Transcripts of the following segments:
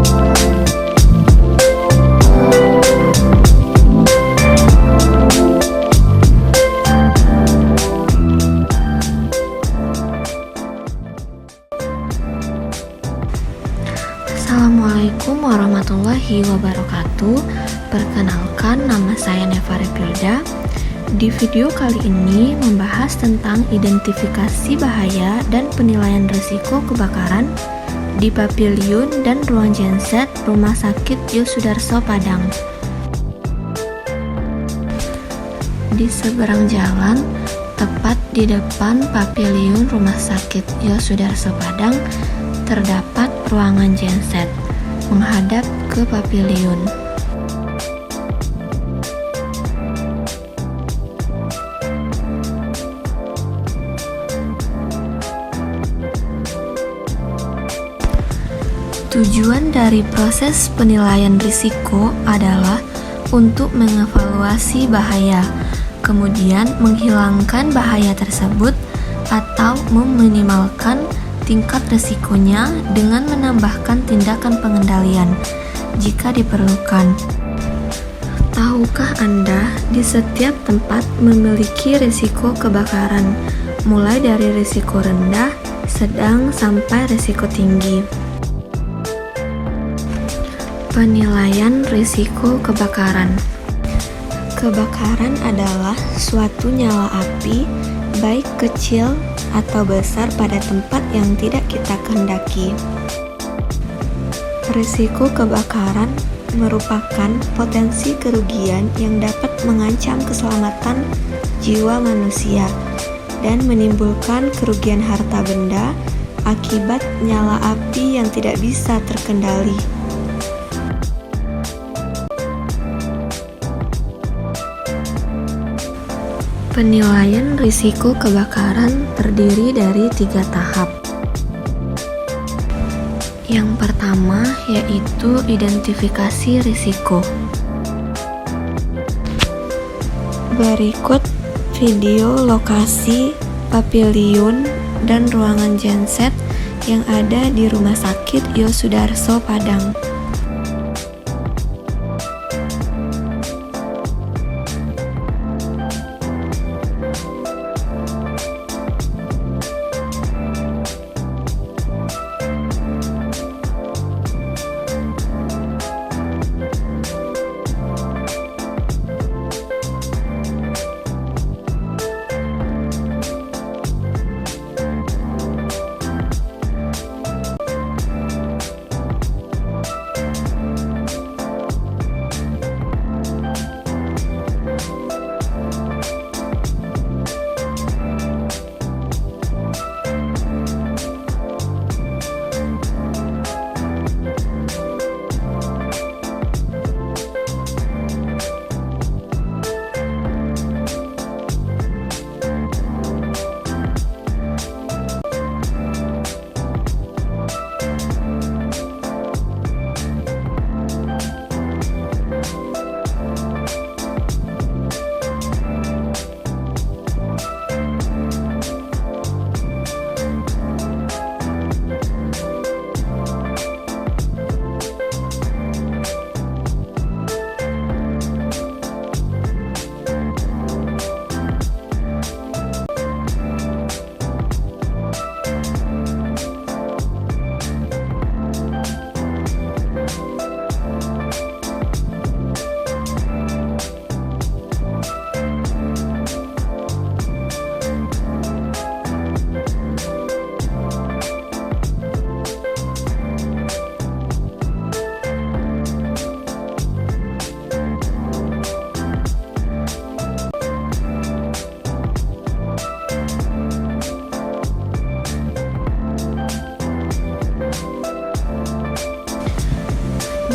Assalamualaikum warahmatullahi wabarakatuh. Perkenalkan, nama saya Neva Repilda. Di video kali ini membahas tentang identifikasi bahaya dan penilaian risiko kebakaran di paviliun dan ruang genset Rumah Sakit Yosudarso Padang. Di seberang jalan, tepat di depan paviliun Rumah Sakit Yosudarso Padang, terdapat ruangan genset menghadap ke paviliun. Tujuan dari proses penilaian risiko adalah untuk mengevaluasi bahaya, kemudian menghilangkan bahaya tersebut atau meminimalkan tingkat risikonya dengan menambahkan tindakan pengendalian jika diperlukan. Tahukah Anda, di setiap tempat memiliki risiko kebakaran, mulai dari risiko rendah, sedang, sampai risiko tinggi. Penilaian risiko kebakaran. Kebakaran adalah suatu nyala api, baik kecil atau besar pada tempat yang tidak kita kehendaki. Risiko kebakaran merupakan potensi kerugian yang dapat mengancam keselamatan jiwa manusia dan menimbulkan kerugian harta benda akibat nyala api yang tidak bisa terkendali. Penilaian risiko kebakaran terdiri dari 3 tahap. Yang pertama yaitu identifikasi risiko. Berikut video lokasi paviliun dan ruangan genset yang ada di Rumah Sakit Yosudarso Padang.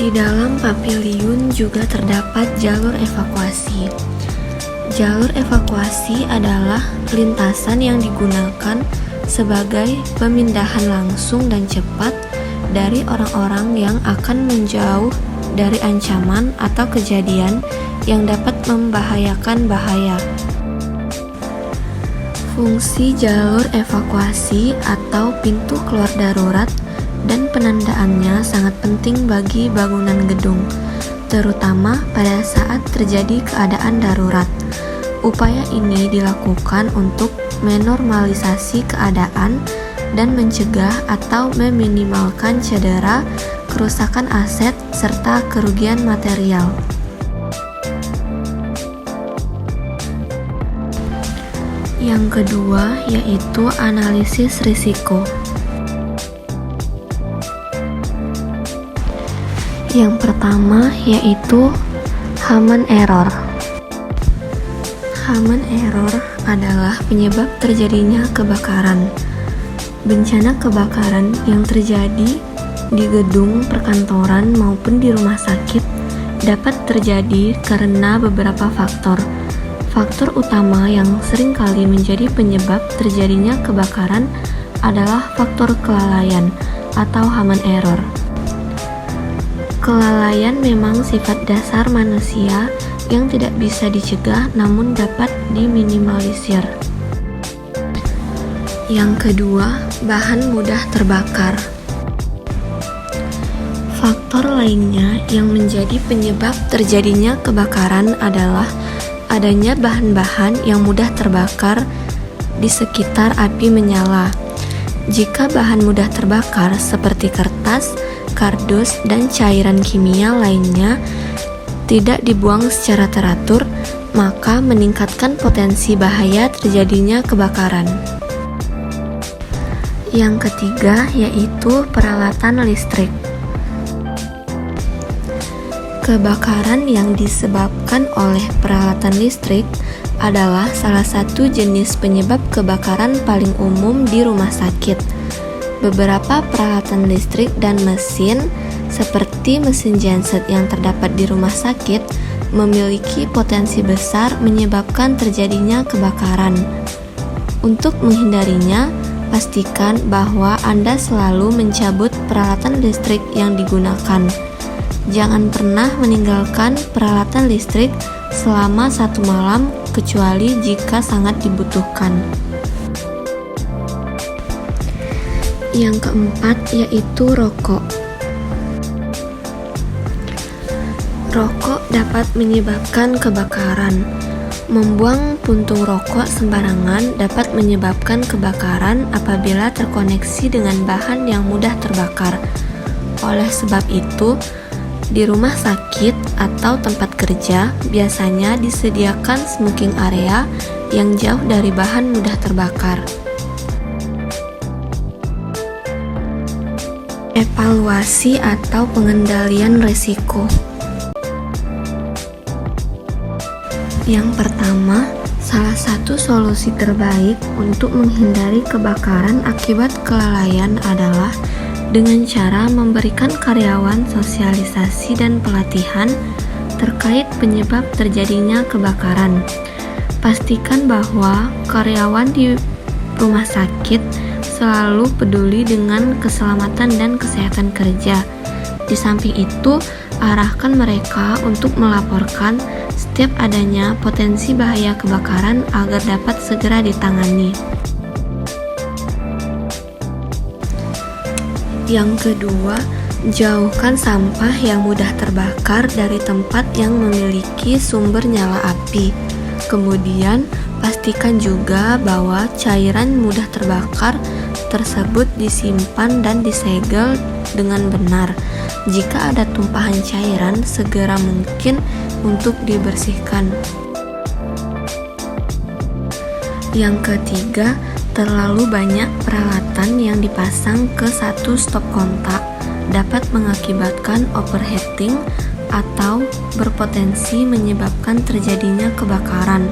Di dalam paviliun juga terdapat jalur evakuasi. Jalur evakuasi adalah lintasan yang digunakan sebagai pemindahan langsung dan cepat dari orang-orang yang akan menjauh dari ancaman atau kejadian yang dapat membahayakan bahaya. Fungsi jalur evakuasi atau pintu keluar darurat dan penandaannya sangat penting bagi bangunan gedung, terutama pada saat terjadi keadaan darurat. Upaya ini dilakukan untuk menormalisasi keadaan dan mencegah atau meminimalkan cedera, kerusakan aset, serta kerugian material. Yang kedua yaitu analisis risiko. Yang pertama yaitu human error. Human error adalah penyebab terjadinya kebakaran. Bencana kebakaran yang terjadi di gedung perkantoran maupun di rumah sakit dapat terjadi karena beberapa faktor. Faktor utama yang seringkali menjadi penyebab terjadinya kebakaran adalah faktor kelalaian atau human error. Kelalaian memang sifat dasar manusia yang tidak bisa dicegah namun dapat diminimalisir. Yang kedua, bahan mudah terbakar. Faktor lainnya yang menjadi penyebab terjadinya kebakaran adalah adanya bahan-bahan yang mudah terbakar di sekitar api menyala. Jika bahan mudah terbakar seperti kertas, kardus, dan cairan kimia lainnya tidak dibuang secara teratur, maka meningkatkan potensi bahaya terjadinya kebakaran. Yang ketiga yaitu peralatan listrik. Kebakaran yang disebabkan oleh peralatan listrik adalah salah satu jenis penyebab kebakaran paling umum di rumah sakit. Beberapa peralatan listrik dan mesin, seperti mesin genset yang terdapat di rumah sakit, memiliki potensi besar menyebabkan terjadinya kebakaran. Untuk menghindarinya, pastikan bahwa Anda selalu mencabut peralatan listrik yang digunakan. Jangan pernah meninggalkan peralatan listrik selama 1 malam kecuali jika sangat dibutuhkan. Yang keempat yaitu rokok. Rokok dapat menyebabkan kebakaran. Membuang puntung rokok sembarangan dapat menyebabkan kebakaran apabila terkoneksi dengan bahan yang mudah terbakar. Oleh sebab itu, di rumah sakit atau tempat kerja biasanya disediakan smoking area yang jauh dari bahan mudah terbakar. Evaluasi atau pengendalian risiko. Yang pertama, salah satu solusi terbaik untuk menghindari kebakaran akibat kelalaian adalah dengan cara memberikan karyawan sosialisasi dan pelatihan terkait penyebab terjadinya kebakaran. Pastikan bahwa karyawan di rumah sakit selalu peduli dengan keselamatan dan kesehatan kerja. Di samping itu, arahkan mereka untuk melaporkan setiap adanya potensi bahaya kebakaran agar dapat segera ditangani. Yang kedua, jauhkan sampah yang mudah terbakar dari tempat yang memiliki sumber nyala api. Kemudian, pastikan juga bahwa cairan mudah terbakar tersebut disimpan dan disegel dengan benar. Jika ada tumpahan cairan, segera mungkin untuk dibersihkan. Yang ketiga, terlalu banyak peralatan yang dipasang ke satu stop kontak dapat mengakibatkan overheating atau berpotensi menyebabkan terjadinya kebakaran.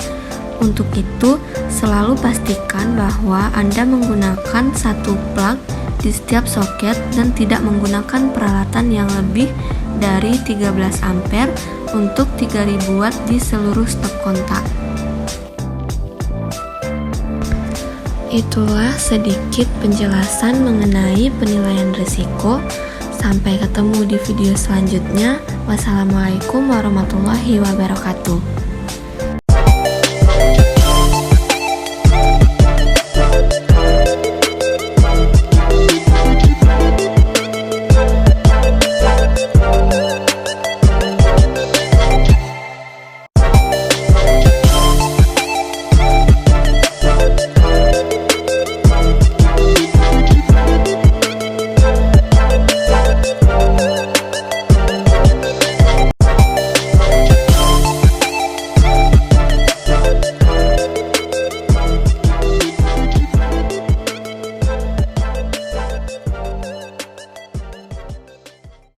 Untuk itu, selalu pastikan bahwa Anda menggunakan satu plug di setiap soket dan tidak menggunakan peralatan yang lebih dari 13 ampere untuk 3000 watt di seluruh stop kontak. Itulah sedikit penjelasan mengenai penilaian risiko. Sampai ketemu di video selanjutnya. Wassalamualaikum warahmatullahi wabarakatuh.